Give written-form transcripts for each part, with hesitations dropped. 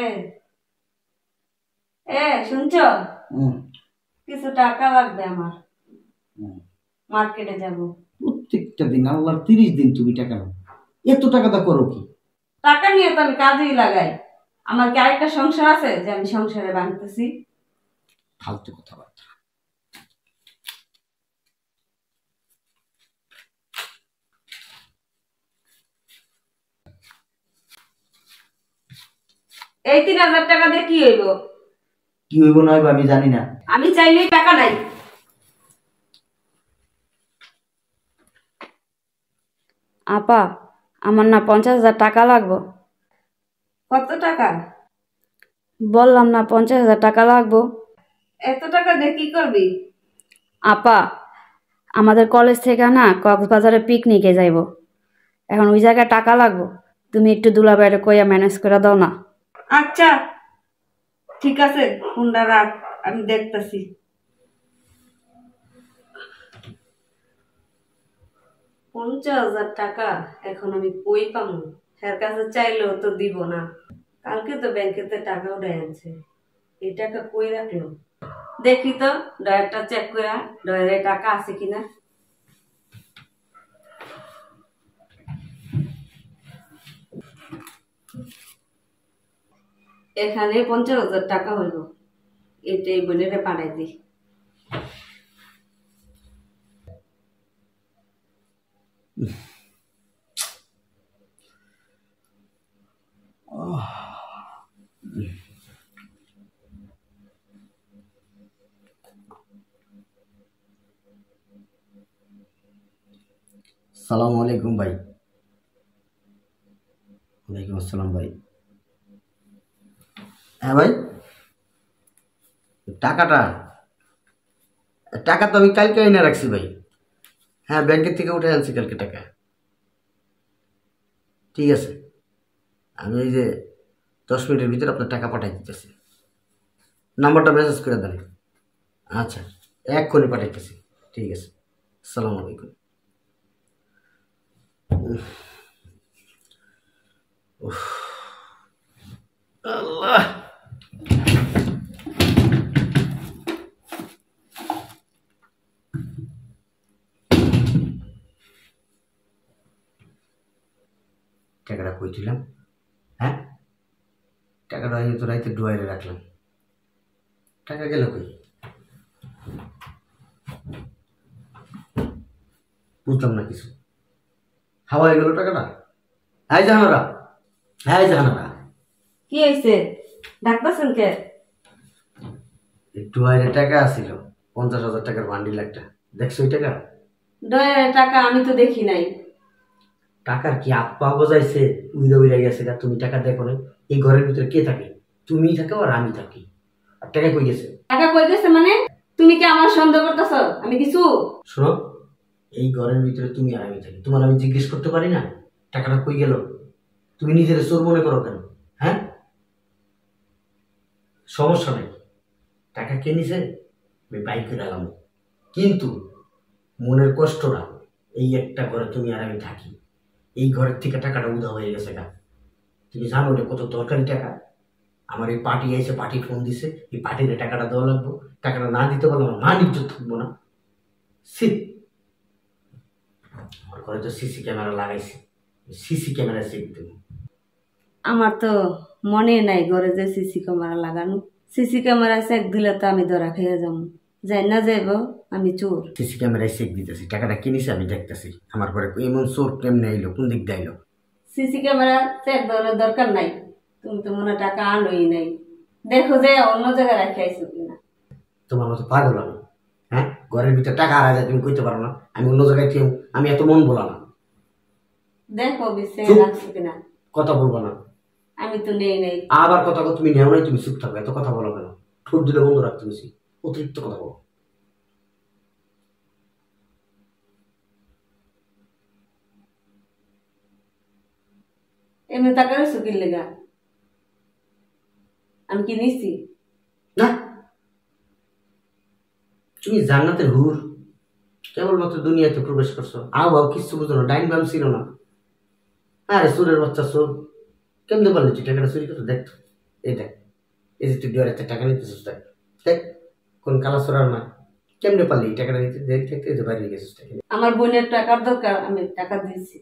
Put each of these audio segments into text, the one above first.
এ এ শুনছ? কিছু টাকা লাগবে আমার, মার্কেটে যাব। প্রত্যেকটা দিন আল্লাহর 30 দিন তুমি টাকা নাও, এত টাকা দা করো কি? টাকা নিয়ে তো আমি কাজেই লাগাই। আমার কি আরেকটা সংসার আছে যে আমি সংসারে বাঁধতেছি? ফালতু কথাবার্তা। এই 3000 টাকা দিয়ে কি হইব? কি হইব না হইব আমি জানি না। আমি চাইলেই টাকা নাই। আপা, আমার না 50,000 টাকা লাগবে। কত টাকা? বললাম না 50,000 টাকা লাগবে। এত টাকা দিয়ে কি করবি? আপা, আমাদের কলেজ থেকে না কক্সবাজারে পিকনিকে যাইব। এখন ওই জায়গায় টাকা লাগবে। তুমি একটু দুলাভাইরে কইয়া ম্যানেজ করে দাও না। আচ্ছা ঠিক আছে, ফোনটা রাখ, আমি দেখতেছি। 50,000 টাকা এখন আমি কই পাবো? এর কাছে চাইলেও তো দিব না। কালকে তো ব্যাংকেতে টাকা উঠাই আনছে, এই টাকা কই রাখলো? দেখি তো ডয়ারটা চেক করে, ডয়ারে টাকা আছে কিনা। এখানে 50,000 টাকা হইল, এটাই বোনেরে পাঠাই দিই। সালামু আলাইকুম ভাই। ওয়ালাইকুম আসসালাম ভাই। হ্যাঁ ভাই, টাকাটা টাকা তো আমি কালকে এনে রাখছি ভাই। হ্যাঁ, ব্যাংকের থেকে উঠে আনছি কালকে টাকা। ঠিক আছে, আমি এই যে 10 মিনিটের ভিতরে আপনার টাকা পাঠাই দিতেছি। নাম্বারটা মেসেজ করে দেন। আচ্ছা, এক্ষুনি পাঠাইতেছি। ঠিক আছে, আসসালামু আলাইকুম। আল্লাহ, টাকাটা কই দিলাম? হ্যাঁ, টাকাটা আমি তো রাইতে ডুয়ারে রাখলাম, টাকা গেল কই? বুঝলাম না কিছু। হাওয়ায় গেল টাকাটা। হ্যাঁ জাহানারা, হ্যাঁ জাহানারা, কি হয়েছে? ডাকতেছেন কে? ডুয়ারে টাকা আসছিল 50,000 টাকার বান্ডিল একটা। দেখছো ওই টাকা? ডয়ারের টাকা আমি তো দেখি নাই। টাকার কি আপা বজাইছে, উইরা উইরা গেছে গা। তুমি টাকা দেখো না? এই ঘরের ভিতরে কে থাকে? তুমি থাকো আর আমি থাকি। আর টাকা কই গেছে? টাকা কই গেছে মানে? তুমি কি আমার সন্দেহ করতেছ? আমি কিছু? শোনো, এই ঘরের ভিতরে তুমি আর আমি থাকি, তোমার আমি জিজ্ঞেস করতে পারি না টাকাটা কই গেল? তুমি নিজের চোর মনে করো কেন? হ্যাঁ, সমস্যা নেই, টাকা কে নিছে আমি বাইকে লাগাবো, কিন্তু মনের কষ্টটা, এই একটা ঘরে তুমি আর আমি থাকি, এই ঘরের থেকে টাকাটা উধা হয়ে গেছে গা। তুমি জানো এটা কত দরকারি টাকা? আমার এই পার্টি এসে পার্টি ফোন দিছে, এই পার্টিতে টাকাটা দেওয়া লাগবো। টাকাটা না দিতে পারলে আমার মান ইজ্জত থাকবো না। আমার ঘরে তো সিসি ক্যামেরা লাগাইছি, সিসি ক্যামেরা চেক দেবো। আমার তো মনে নাই ঘরে যে সিসি ক্যামেরা লাগানো। সিসি ক্যামেরা চেক দিলে তো আমি ধরা খেয়ে যাবো। যাই না যাইব আমি চোর। সিসি ক্যামেরায় চেক দিতেছি, টাকাটা কিনেছি আমি দেখতেছি। আমার ঘরে এমন চোর কেমনে আইলো, কোন দিক দিয়ে আইলো? সিসি ক্যামেরা চেক দেওয়ার দরকার নাই। তুমি তো মনে টাকা আনোই নাই, দেখো যে অন্য জায়গায় রেখে আইছো কিনা। তোমার মতো পাগল আমি? হ্যাঁ, ঘরের ভিতরে টাকা হারা যায় তুমি কইতে পারো না আমি অন্য জায়গায় কেউ? আমি এত মন বলা না। দেখো বিছে চুপ। রাখছো কিনা। কথা বলবো না। আমি তো নেই নাই। আবার কথা তুমি নেও নাই, তুমি চুপ থাকো। এত কথা বলো কেন? ঠোঁট দিলে বন্ধ রাখতে বেশি অতিরিক্ত কথা বলো। এমনি টাকা রয়েছো কি লেগা? আমি কি নিছি? না, তুমি জান্নাতের হুর, কেবলমাত্র দুনিয়াতে প্রবেশ করছো। আও কিছু বুঝো না, ডাইন বাম ছিল না। আরে সুরের বাচ্চা চোর, কেমনে পারলে তুই টাকাটা চুরি করতে? দেখতো এই দেখ, এই যে তুই ডয়ারেতে টাকা নিতেছিস, দেখ দেখ কোন কালাসোরার মা, কেমনে পারলি এই টাকাটা নিতে? দেখ দেখ, এই যে বাইরে গেছিস টাকা। আমার বোনের টাকার দরকার, আমি টাকা দিয়েছি।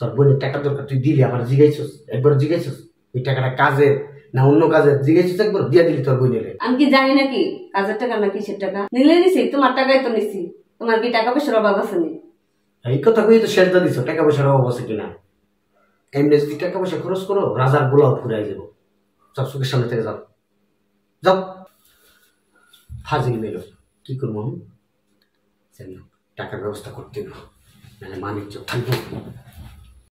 তোর বোনের টাকা দরকার, তুই দিলি, আমার জিগাইছিস? একবার জিগাইছিস এই টাকাটা কাজের না অন্য কাজের? জিগাইছিস একবার? দিয়া দিলি তোর বোনের? আমি কি জানি নাকি কাজের টাকা না কিসের টাকা? নিলে নিছি, তোমার টাকাই তো নিছি। তোমার কি টাকা পয়সার অভাব আছে নি? এই কথা কই তো শেষ দিছ, টাকা পয়সার অভাব আছে কিনা? এমনি যদি টাকা পয়সা খরচ করো, রাজার গোলাও ফুরাই যাবো। সব চোখের সামনে থেকে যাও, যাও। ফাজিল মেলো, কি করবো আমি? টাকার ব্যবস্থা করতে হবে, নাহলে মানিক থাকবো।